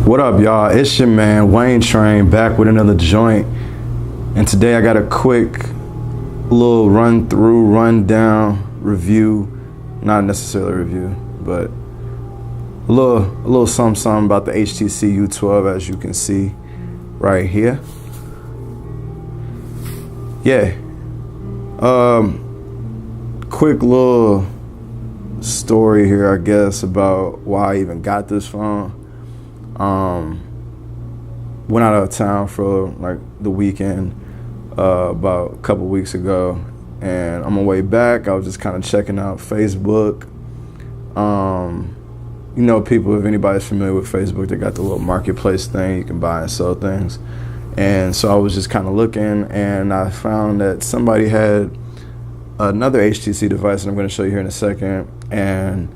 What up, y'all? It's your man Wayne Train back with another joint, and today I got a quick little rundown review, not necessarily a review, but a little something about the HTC U12, as you can see right here. Yeah, quick little story here, I guess, about why I even got this phone. Went out of town for like the weekend about a couple weeks ago, and on my way back I was just kind of checking out Facebook. You know, people, if anybody's familiar with Facebook, they got the little marketplace thing, you can buy and sell things. And so I was just kind of looking, and I found that somebody had another HTC device, and I'm going to show you here in a second. And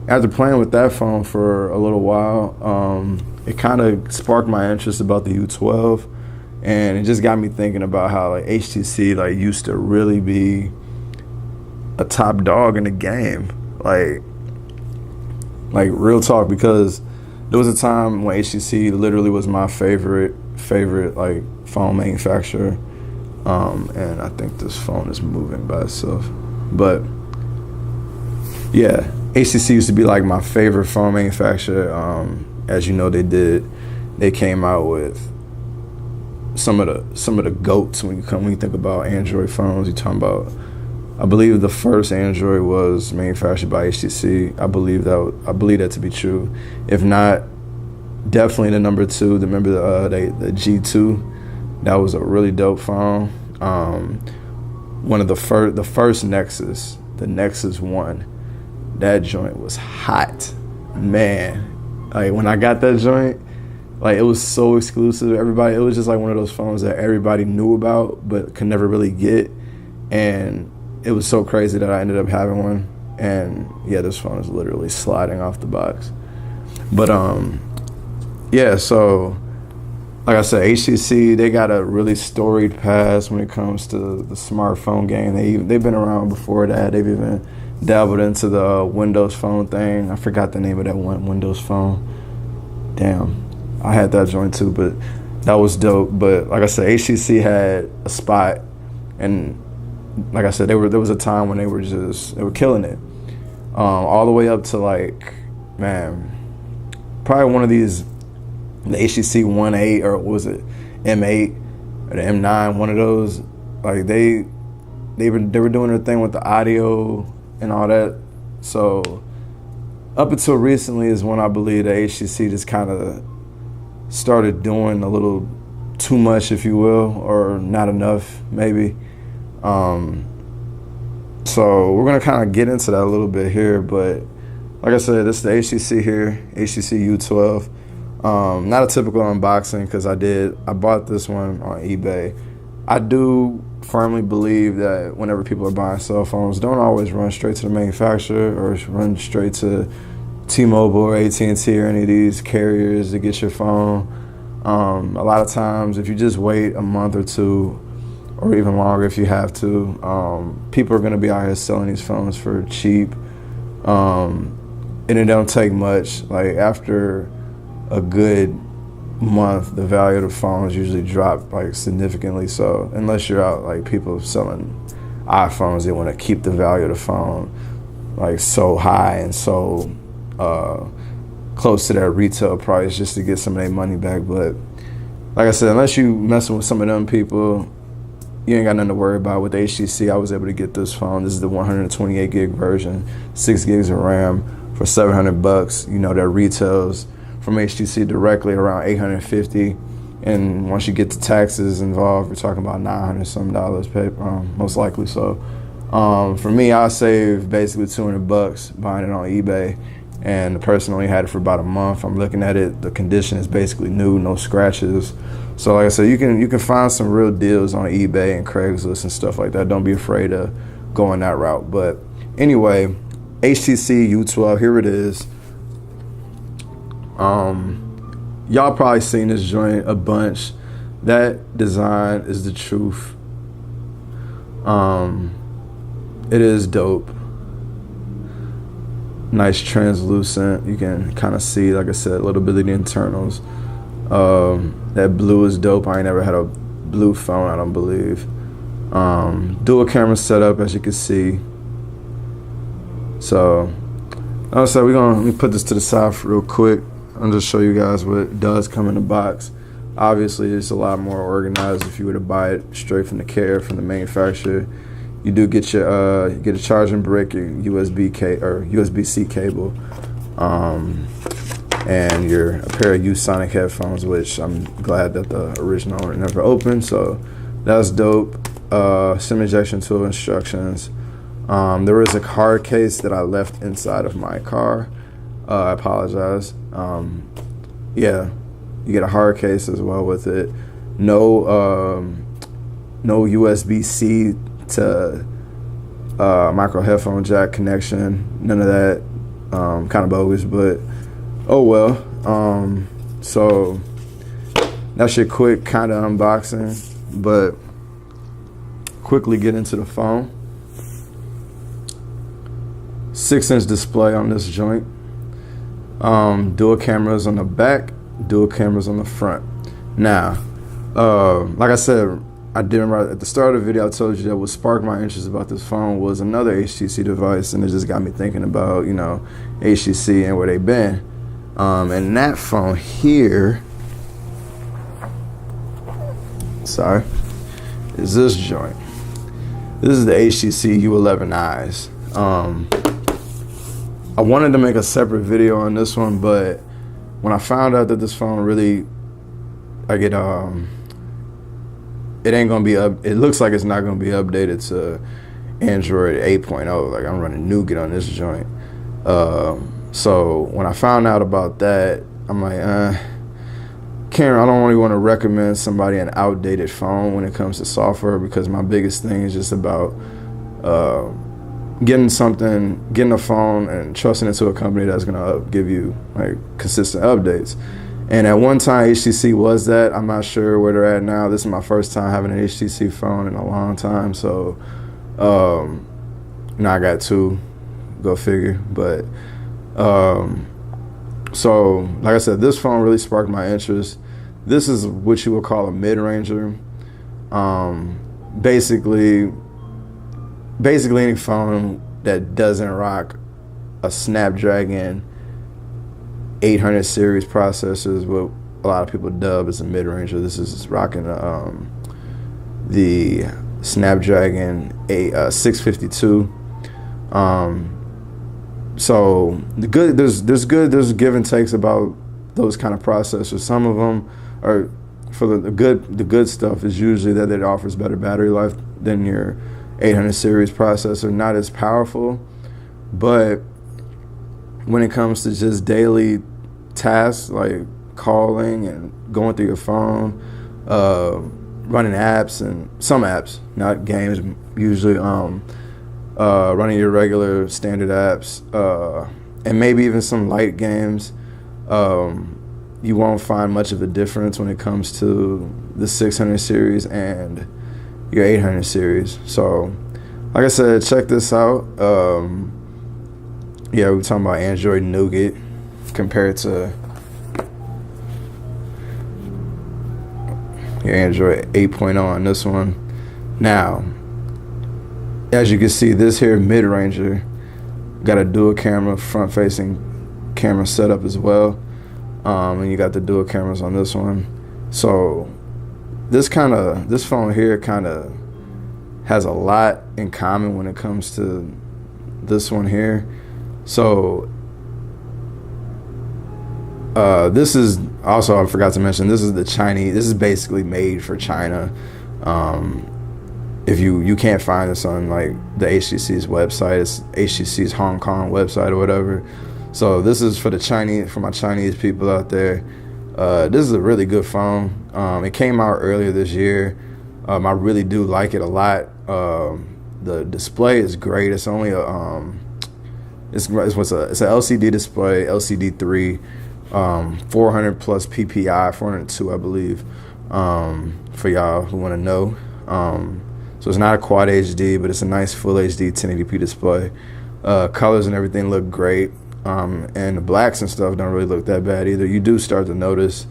after playing with that phone for a little while, it kind of sparked my interest about the U12, and it just got me thinking about how like HTC like used to really be a top dog in the game, like real talk, because there was a time when HTC literally was my favorite like phone manufacturer, and I think this phone is moving by itself, but yeah, HTC used to be like my favorite phone manufacturer. As you know, they came out with some of the GOATs when you think about Android phones. You're talking about, I believe the first Android was manufactured by HTC. I believe that to be true. If not, definitely the number two. Remember the G2? That was a really dope phone. One of the first Nexus, the Nexus 1. That joint was hot, man. Like when I got that joint, like it was so exclusive. It was just like one of those phones that everybody knew about but could never really get. And it was so crazy that I ended up having one. And yeah, this phone is literally sliding off the box. But yeah, so like I said, HTC, they got a really storied past when it comes to the smartphone game. They've been around before that. They've even dabbled into the Windows Phone thing. I forgot the name of that one Windows Phone. Damn, I had that joint too, but that was dope. But like I said, HTC had a spot, and like I said, there was a time when they were killing it, all the way up to like, man, probably one of these, the HTC 1.8 or was it M8 or the M9, one of those. Like they were doing their thing with the audio and all that. So up until recently is when I believe the HTC just kind of started doing a little too much, if you will, or not enough maybe. So we're gonna kind of get into that a little bit here, but like I said, this is the HTC here, HTC U12. Not a typical unboxing, because I bought this one on eBay. I do firmly believe that whenever people are buying cell phones, don't always run straight to the manufacturer or run straight to T-Mobile or AT&T or any of these carriers to get your phone. A lot of times, if you just wait a month or two, or even longer if you have to, people are going to be out here selling these phones for cheap, and it don't take much. Like after a good month, the value of the phones usually drop like significantly. So unless you're out like people selling iPhones, they want to keep the value of the phone like so high and so close to their retail price just to get some of their money back. But like I said, unless you messing with some of them people, you ain't got nothing to worry about. With HTC, I was able to get this phone. This is the 128 gig version, 6 gigs of RAM for $700. You know, their retails from HTC directly around $850, and once you get the taxes involved, we're talking about $900 some paid, most likely. So for me, I saved basically $200 buying it on eBay, and the person only had it for about a month. I'm looking at it, the condition is basically new, no scratches. So like I said, you can find some real deals on eBay and Craigslist and stuff like that. Don't be afraid of going that route. But anyway, HTC U12, here it is. Y'all probably seen this joint a bunch. That design is the truth. It is dope. Nice translucent. You can kind of see, like I said, a little bit of the internals. That blue is dope. I ain't never had a blue phone, I don't believe. Dual camera setup, as you can see. So also let me put this to the side real quick. I'll just show you guys what does come in the box. Obviously, it's a lot more organized if you were to buy it straight from the manufacturer. You do get your you get a charging brick, your USB-C cable, and a pair of used Sonic headphones, which I'm glad that the original owner never opened. So that's dope. SIM ejection tool instructions. There is a card case that I left inside of my car. I apologize. Yeah, you get a hard case as well with it. No USB-C to micro headphone jack connection. None of that. Kind of bogus, but oh well. So that's your quick kind of unboxing, but quickly get into the phone. 6-inch display on this joint. Dual cameras on the back, dual cameras on the front. Now, like I said, I did remember at the start of the video I told you that what sparked my interest about this phone was another HTC device, and it just got me thinking about, you know, HTC and where they've been. And that phone here, sorry, is this joint. This is the HTC U11 Eyes. I wanted to make a separate video on this one, but when I found out that this phone really, like it ain't gonna be up. It looks like it's not gonna be updated to Android 8.0. Like I'm running Nougat on this joint. So when I found out about that, I'm like, Karen, I don't really want to recommend somebody an outdated phone when it comes to software, because my biggest thing is just about getting a phone and trusting it to a company that's gonna give you like consistent updates. And at one time, HTC was that. I'm not sure where they're at now. This is my first time having an HTC phone in a long time, so now I got two. Go figure. But so like I said, this phone really sparked my interest. This is what you would call a mid-ranger. Basically any phone that doesn't rock a Snapdragon 800 series processors, what a lot of people dub as a mid-ranger. This is rocking the Snapdragon 652. So there's give and takes about those kind of processors. Some of them are, for the good stuff is usually that it offers better battery life than your 800 series processor. Not as powerful, but when it comes to just daily tasks like calling and going through your phone, running apps, and some apps, not games, usually running your regular standard apps, and maybe even some light games, you won't find much of a difference when it comes to the 600 series and your 800 series. So like I said, check this out. Yeah, we're talking about Android Nougat compared to your Android 8.0 on this one. Now, as you can see, this here mid-ranger got a dual camera front-facing camera setup as well, and you got the dual cameras on this one. So this phone here kind of has a lot in common when it comes to this one here. So this is also, I forgot to mention, this is the Chinese. This is basically made for China. If you can't find this on like the HTC's website, it's HTC's Hong Kong website or whatever. So this is for the Chinese, for my Chinese people out there. This is a really good phone. It came out earlier this year. I really do like it a lot. The display is great. It's only a it's a LCD display, LCD 3, 400 plus PPI, 402 I believe, for y'all who want to know. So it's not a quad HD, but it's a nice full HD 1080p display. Colors and everything look great. And the blacks and stuff don't really look that bad either. You do start to notice,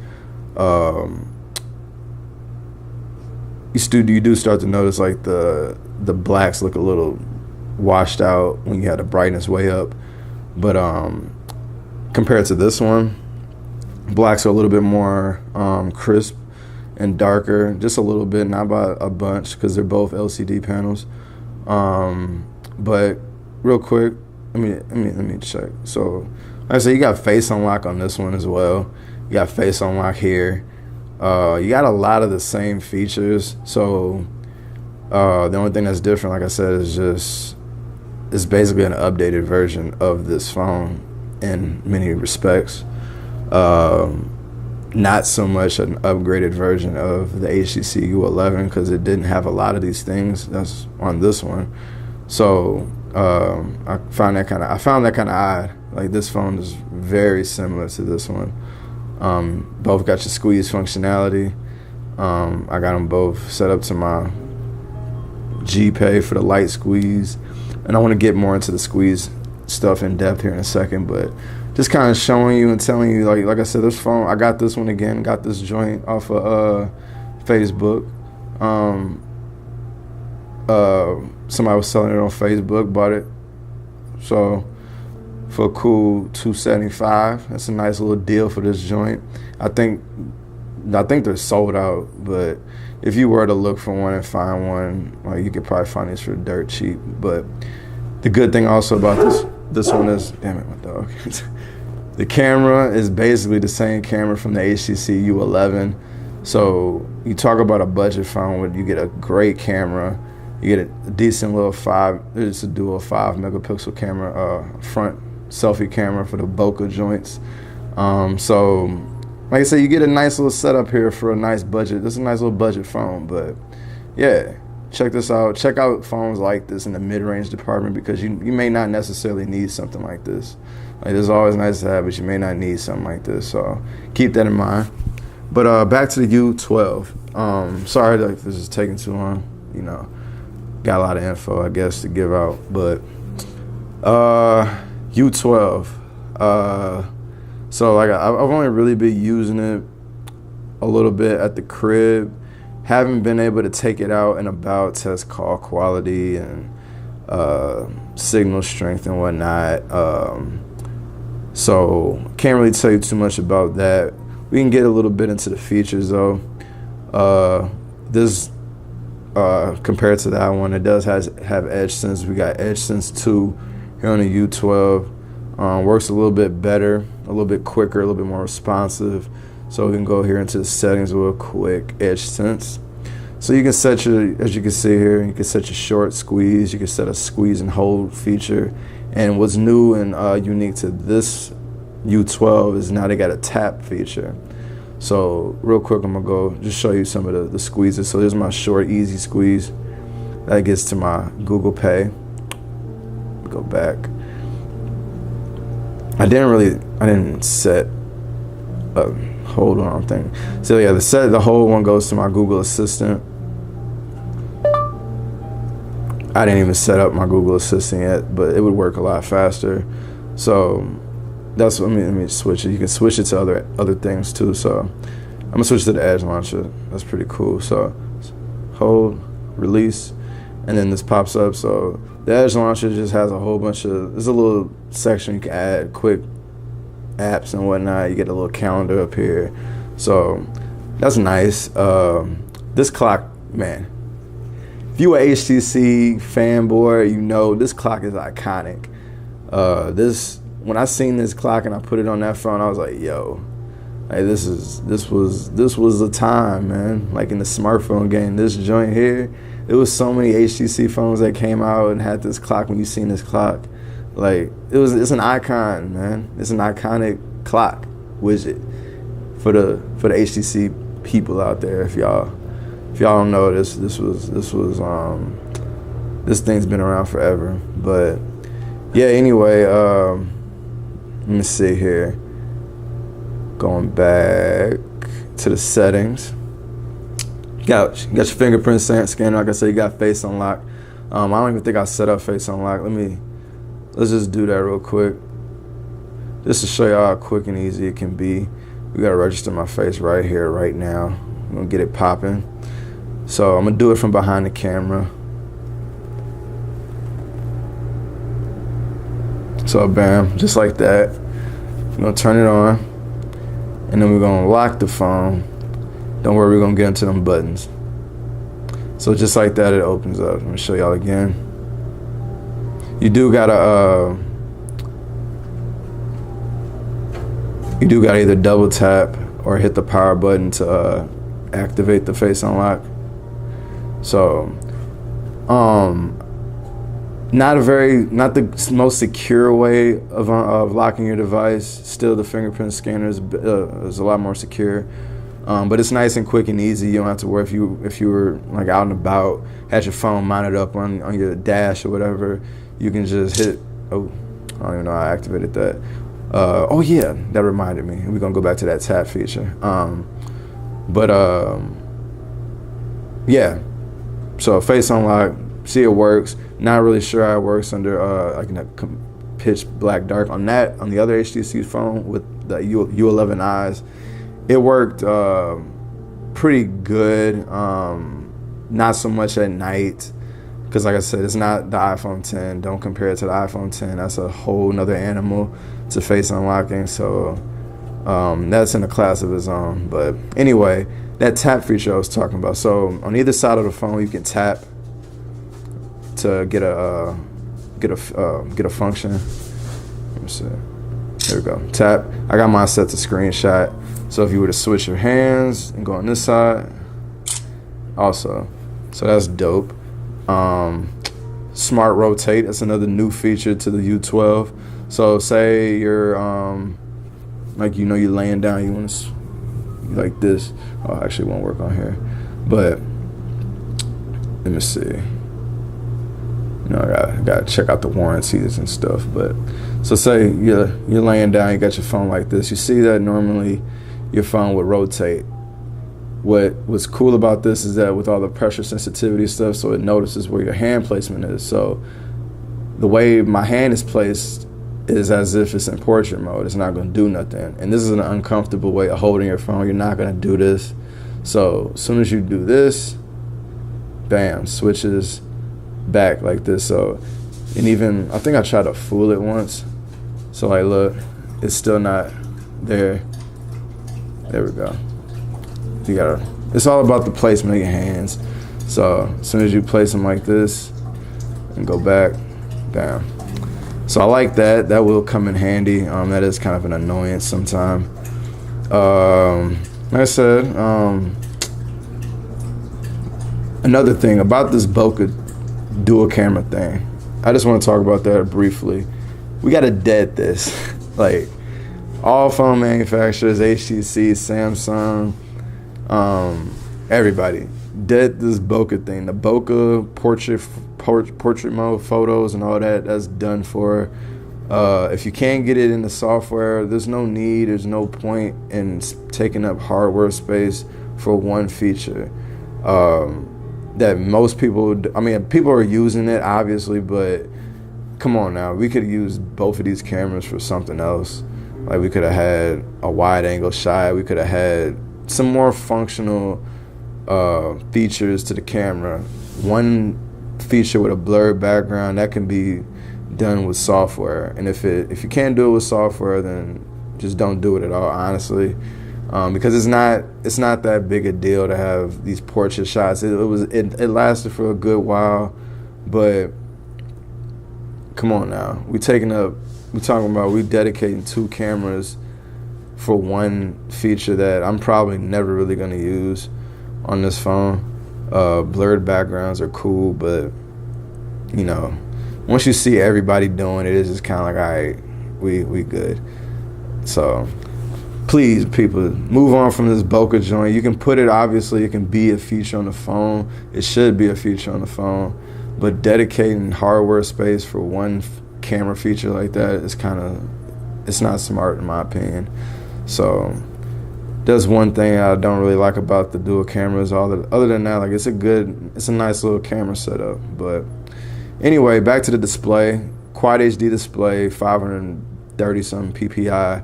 you do start to notice like the blacks look a little washed out when you had the brightness way up. But compared to this one, blacks are a little bit more crisp and darker, just a little bit, not by a bunch, because they're both LCD panels. But real quick, let me check. So like I said, you got face unlock on this one as well. You got face unlock here. You got a lot of the same features. So the only thing that's different, like I said, is just it's basically an updated version of this phone in many respects. Not so much an upgraded version of the HTC U11, because it didn't have a lot of these things that's on this one. So I found that kind of odd. Like, this phone is very similar to this one. Both got your squeeze functionality. I got them both set up to my G-Pay for the light squeeze, and I want to get more into the squeeze stuff in depth here in a second, but just kind of showing you and telling you, like I said, this phone, I got this one again, got this joint off of Facebook. Somebody was selling it on Facebook, bought it. So for a cool $275, that's a nice little deal for this joint. I think they're sold out, but if you were to look for one and find one, like, you could probably find these for dirt cheap. But the good thing also about this one is, damn it, my dog. The camera is basically the same camera from the HTC U11. So you talk about a budget phone where you get a great camera, you get a decent little it's a dual 5 megapixel camera, front selfie camera for the bokeh joints. So like I said, you get a nice little setup here for a nice budget. This is a nice little budget phone, but yeah, check this out. Check out phones like this in the mid-range department, because you may not necessarily need something like this. Like, it's always nice to have, but you may not need something like this. So keep that in mind. But back to the U12. Sorry that this is taking too long. You know, got a lot of info, I guess, to give out. But U12. So like I've only really been using it a little bit at the crib. Haven't been able to take it out and about, test call quality and signal strength and whatnot. So can't really tell you too much about that. We can get a little bit into the features though. This compared to that one, it does have Edge Sense. We got Edge Sense 2 here on the U12. Works a little bit better, a little bit quicker, a little bit more responsive. So we can go here into the settings real quick. Edge Sense. So you can set your, as you can see here, you can set your short squeeze. You can set a squeeze and hold feature. And what's new and unique to this U12 is now they got a tap feature. So real quick, I'm gonna go just show you some of the squeezes. So there's my short, easy squeeze. That gets to my Google Pay. Go back. I didn't set a hold on thing. So yeah, the whole one goes to my Google Assistant. I didn't even set up my Google Assistant yet, but it would work a lot faster. So that's what, let me switch it. You can switch it to other things too. So I'm gonna switch to the Edge launcher. That's pretty cool. So hold, release, and then this pops up. So the Edge launcher just has a whole bunch of, there's a little section you can add quick apps and whatnot. You get a little calendar up here. So that's nice. This clock, man, if you a HTC fanboy, you know this clock is iconic. When I seen this clock and I put it on that phone, I was like, yo, like this was the time, man. Like in the smartphone game, this joint here, there was so many HTC phones that came out and had this clock. When you seen this clock, like it's an icon, man. It's an iconic clock widget for the HTC people out there. If y'all don't know, this thing's been around forever. But yeah, anyway, let me see here. Going back to the settings. You got your fingerprint scanner. Like I said, you got face unlock. I don't even think I set up face unlock. Let's just do that real quick. just to show y'all how quick and easy it can be. We gotta register my face right here, right now. I'm gonna get it popping. So I'm gonna do it from behind the camera. So bam, just like that. We're gonna turn it on, and then we're gonna lock the phone. Don't worry, we're gonna get into them buttons. So just like that, it opens up. I'm gonna show y'all again. You do gotta either double tap or hit the power button to activate the face unlock. So, not the most secure way of locking your device. Still, the fingerprint scanner is a lot more secure, but it's nice and quick and easy. You don't have to worry if you were like out and about, had your phone mounted up on your dash or whatever. You can just hit. Oh, I don't even know how I activated that. Oh yeah, that reminded me. We're gonna go back to that tap feature. Yeah. So face unlock. See, it works. Not really sure how it works under like in a pitch black dark. On the other HTC phone with the U11 Eyes, it worked pretty good. Not so much at night, because like I said, it's not the iPhone 10. Don't compare it to the iPhone 10. That's a whole nother animal to face unlocking. So that's in a class of its own. But anyway, that tap feature I was talking about. So on either side of the phone, you can tap to get a function. Let me see. There we go. Tap. I got mine set to screenshot. So if you were to switch your hands and go on this side, also. So that's dope. Smart rotate. That's another new feature to the U12. So say you're like you're laying down, you want to like this. Oh, actually it won't work on here. But let me see. I gotta check out the warranties and stuff. But so say you're laying down, you got your phone like this. You see that normally your phone would rotate. What's cool about this is that with all the pressure sensitivity stuff, so it notices where your hand placement is. So the way my hand is placed is as if it's in portrait mode. It's not going to do nothing. And this is an uncomfortable way of holding your phone. You're not going to do this. So as soon as you do this, bam, switches back like this. So, and even I think I tried to fool it once. So like, look, it's still not there. There we go. It's all about the placement of your hands. So as soon as you place them like this and go back, bam. So I like that. That will come in handy. That is kind of an annoyance sometimes. Like I said, another thing about this bokeh dual camera thing, I just want to talk about that briefly. We got to dead this. Like all phone manufacturers, HTC, Samsung, everybody dead this bokeh thing. The bokeh portrait mode photos and all that's done for. If you can't get it in the software, there's no point in taking up hardware space for one feature that most people, people are using it obviously, but come on now, we could use both of these cameras for something else. Like we could have had a wide angle shot, we could have had some more functional features to the camera. One feature with a blurred background that can be done with software, and if you can't do it with software, then just don't do it at all, honestly, because it's not that big a deal to have these portrait shots. It lasted for a good while, but come on now, we dedicating 2 cameras for one feature that I'm probably never really going to use on this phone. Blurred backgrounds are cool, but once you see everybody doing it, it's just kind of like, all right, we good. So please, people, move on from this bokeh joint. You can put it, obviously, it can be a feature on the phone. It should be a feature on the phone, but dedicating hardware space for one camera feature like that is it's not smart in my opinion. So that's one thing I don't really like about the dual cameras. Other than that, like it's a nice little camera setup. But anyway, back to the display. Quad HD display, 500 30 something PPI.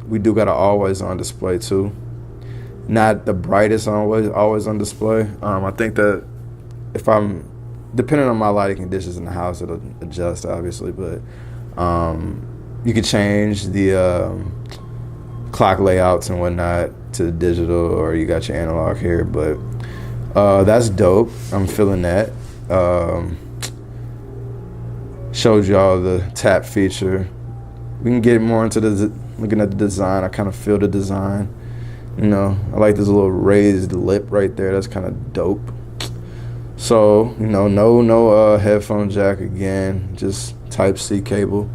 We do got an always on display too. Not the brightest always on display. I think that if I'm depending on my lighting conditions in the house, it'll adjust obviously, but you can change the clock layouts and whatnot to digital, or you got your analog here, but that's dope. I'm feeling that. Showed y'all the tap feature. We can get more into looking at the design. I kind of feel the design. You know, I like this little raised lip right there. That's kind of dope. So, you know, no headphone jack again, just Type-C cable.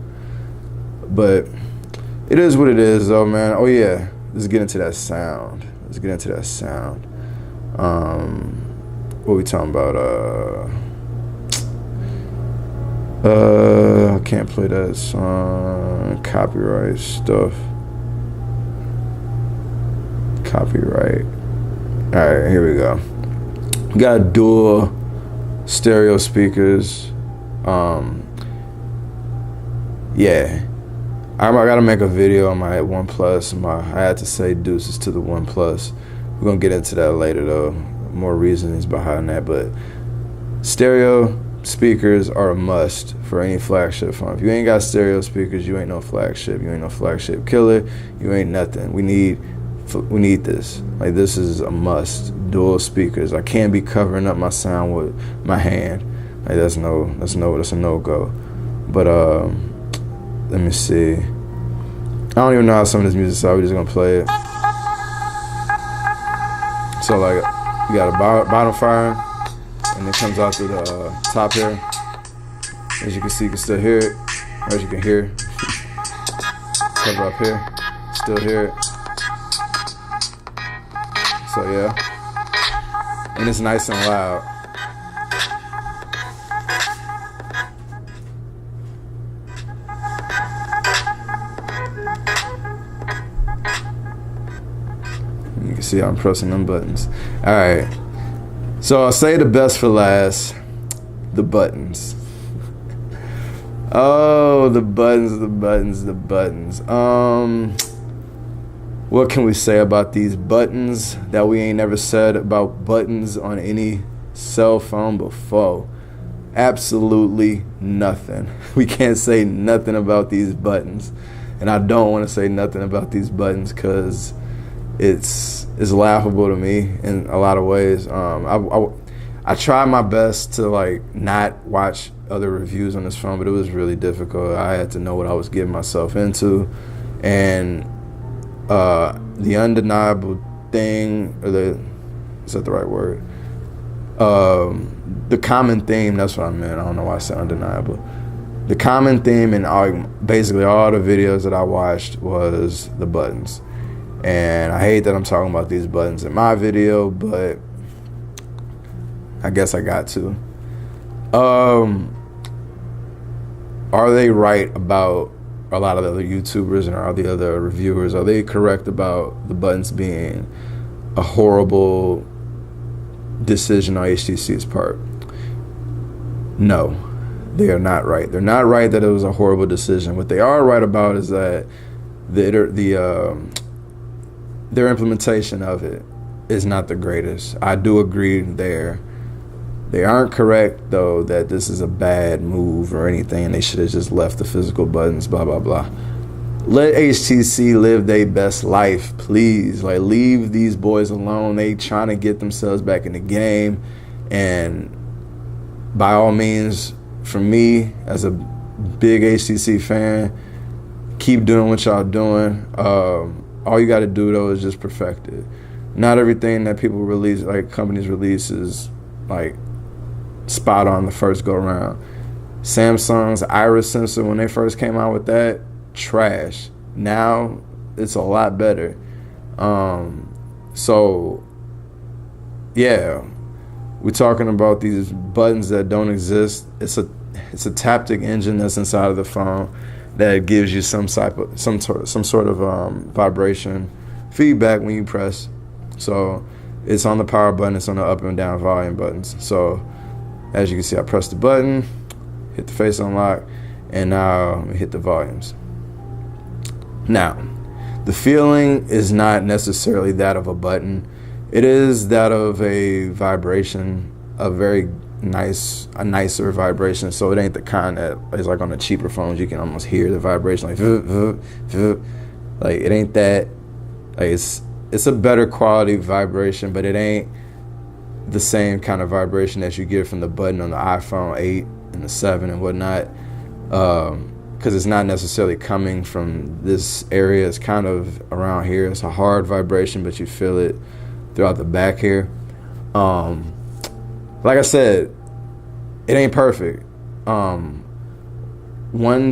But it is what it is, though, man. Oh yeah, let's get into that sound. What we talking about? I can't play that song. Copyright stuff. Copyright. All right, here we go. We got dual stereo speakers. Yeah. I gotta make a video on my OnePlus. I had to say deuces to the OnePlus. We're gonna get into that later though. More reasons behind that, but stereo speakers are a must for any flagship phone. If you ain't got stereo speakers, you ain't no flagship. You ain't no flagship killer. You ain't nothing. We need this. Like, this is a must. Dual speakers. I can't be covering up my sound with my hand. Like, that's a no-go. But let me see. I don't even know how some of this music sounds. We're just gonna play it. So like, you got a bottom fire, and it comes out through the top here. As you can see, you can still hear it. Or as you can hear, cover up here, still hear it. So yeah, and it's nice and loud. You can see I'm pressing them buttons. All right, so I'll say the best for last, the buttons. Oh, the buttons. What can we say about these buttons that we ain't never said about buttons on any cell phone before? Absolutely nothing. We can't say nothing about these buttons. And I don't want to say nothing about these buttons because it's laughable to me in a lot of ways. I tried my best to like not watch other reviews on this phone, but it was really difficult. I had to know what I was getting myself into. And the undeniable thing, or is that the right word? The common theme, that's what I meant. I don't know why I said undeniable. The common theme in basically all the videos that I watched was the buttons. And I hate that I'm talking about these buttons in my video, but I guess I got to. Are they right about a lot of the other YouTubers and all the other reviewers? Are they correct about the buttons being a horrible decision on HTC's part? No, they are not right. They're not right that it was a horrible decision. What they are right about is that their implementation of it is not the greatest. I do agree there. They aren't correct, though, that this is a bad move or anything. They should have just left the physical buttons, blah, blah, blah. Let HTC live their best life, please. Like, leave these boys alone. They trying to get themselves back in the game. And by all means, for me, as a big HTC fan, keep doing what y'all doing. All you got to do, though, is just perfect it. Not everything that people release, like companies release, is like spot on the first go around. Samsung's iris sensor, when they first came out with that, trash. Now it's a lot better. So yeah, we're talking about these buttons that don't exist. It's a taptic engine that's inside of the phone that gives you some sort of vibration feedback when you press. So it's on the power button, it's on the up and down volume buttons. So as you can see, I press the button, hit the face unlock, And now hit the volumes. Now, the feeling is not necessarily that of a button. It is that of a vibration, a nicer vibration. So it ain't the kind that is like on the cheaper phones. You can almost hear the vibration, like it ain't that. Like it's a better quality vibration, but it ain't the same kind of vibration that you get from the button on the iPhone 8 and the 7 and whatnot. Because it's not necessarily coming from this area. It's kind of around here. It's a hard vibration, but you feel it throughout the back here. Like I said, it ain't perfect. One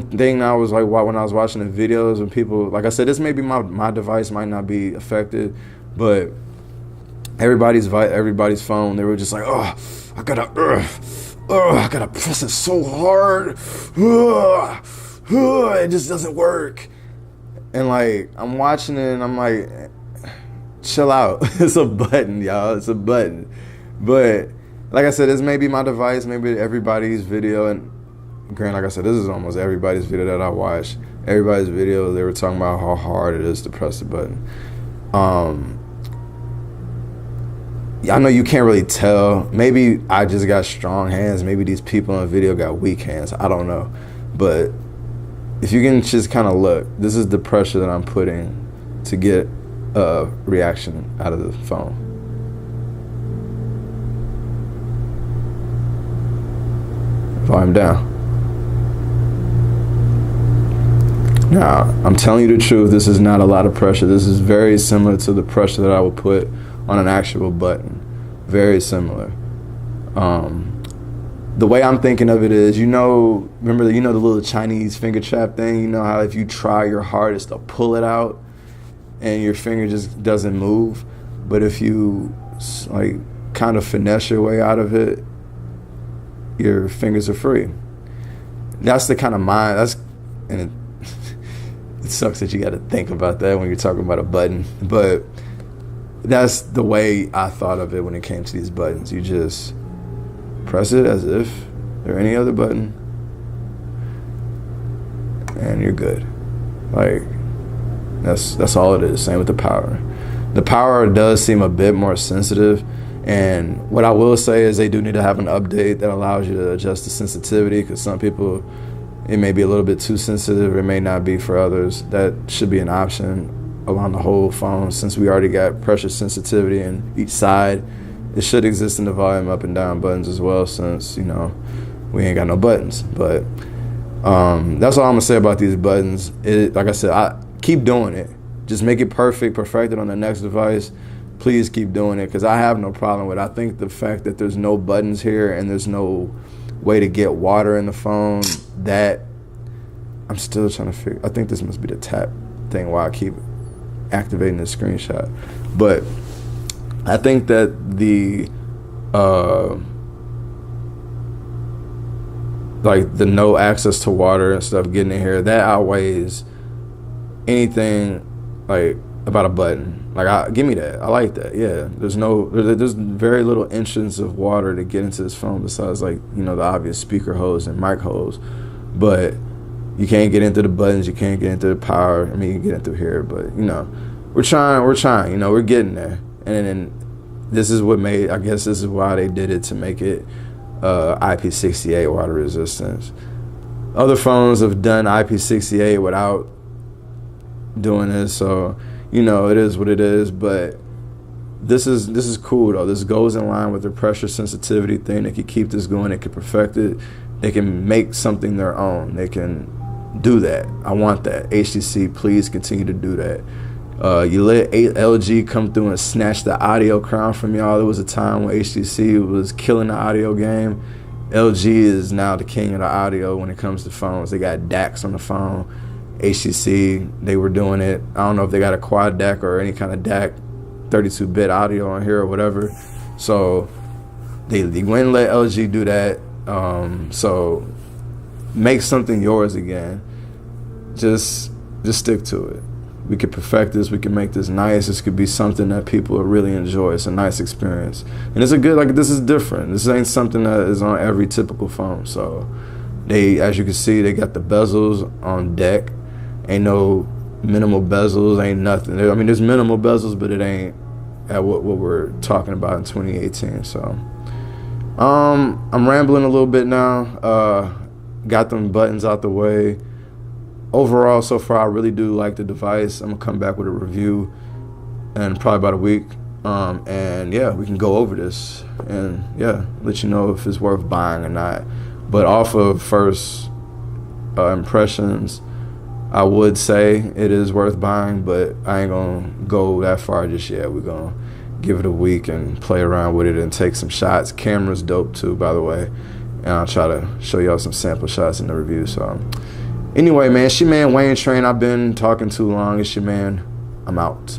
thing I was like, when I was watching the videos and people, like I said, this may be my device might not be affected, but everybody's phone, they were just like, oh, I gotta press it so hard. It just doesn't work. And like, I'm watching it and I'm like, chill out. It's a button, y'all. It's a button. But like I said, this may be my device, maybe everybody's video. And granted, like I said, this is almost everybody's video that I watched. Everybody's video, they were talking about how hard it is to press the button. I know you can't really tell. Maybe I just got strong hands. Maybe these people in the video got weak hands. I don't know. But if you can just kind of look, this is the pressure that I'm putting to get a reaction out of the phone. Volume down. Now, I'm telling you the truth, this is not a lot of pressure. This is very similar to the pressure that I would put on an actual button. Very similar. The way I'm thinking of it is, remember the little Chinese finger trap thing? You know how if you try your hardest to pull it out and your finger just doesn't move? But if you like kind of finesse your way out of it, your fingers are free. That's the kind of mind, it sucks that you got to think about that when you're talking about a button, but that's the way I thought of it when it came to these buttons. You just press it as if they're any other button, and you're good. Like, that's all it is. Same with the power. The power does seem a bit more sensitive, and what I will say is they do need to have an update that allows you to adjust the sensitivity, because some people, it may be a little bit too sensitive, it may not be for others. That should be an option along the whole phone. Since we already got pressure sensitivity in each side, it should exist in the volume up and down buttons as well, since we ain't got no buttons. But that's all I'm gonna say about these buttons. Like I said, I keep doing it. Just make it perfect, perfect it on the next device. Please keep doing it, because I have no problem with it. I think the fact that there's no buttons here and there's no way to get water in the phone, that I'm still trying to figure. I think this must be the tap thing why I keep activating the screenshot. But I think that the no access to water and stuff getting in here, that outweighs anything like about a button. Like, give me that. I like that. Yeah, there's very little entrance of water to get into this phone besides the obvious speaker hose and mic hose. But you can't get into the buttons. You can't get into the power. I mean, you can get into here, but we're trying. We're getting there. And then this is what made. I guess this is why they did it, to make it IP68 water resistance. Other phones have done IP68 without doing this, so it is what it is. But this is cool though. This goes in line with the pressure sensitivity thing. They can keep this going. They can perfect it. They can make something their own. They can do that. I want that. HTC, please continue to do that. You let LG come through and snatch the audio crown from y'all. There was a time when HTC was killing the audio game. LG is now the king of the audio when it comes to phones. They got DACs on the phone. HTC, they were doing it. I don't know if they got a quad DAC or any kind of DAC, 32-bit audio on here or whatever. So they went and let LG do that. So make something yours again. Just stick to it. We could perfect this. We can make this nice. This could be something that people will really enjoy. It's a nice experience. And it's a good, this is different. This ain't something that is on every typical phone. So As you can see, they got the bezels on deck. Ain't no minimal bezels, ain't nothing. I mean, there's minimal bezels, but it ain't at what we're talking about in 2018. So I'm rambling a little bit now. Got them buttons out the way. Overall, so far, I really do like the device. I'm gonna come back with a review in probably about a week. And yeah, we can go over this and yeah, let you know if it's worth buying or not. But off of first impressions, I would say it is worth buying, but I ain't gonna go that far just yet. We're gonna give it a week and play around with it and take some shots. Camera's dope too, by the way, and I'll try to show y'all some sample shots in the review. So anyway, man, it's your man Wayne Train. I've been talking too long. It's your man. I'm out.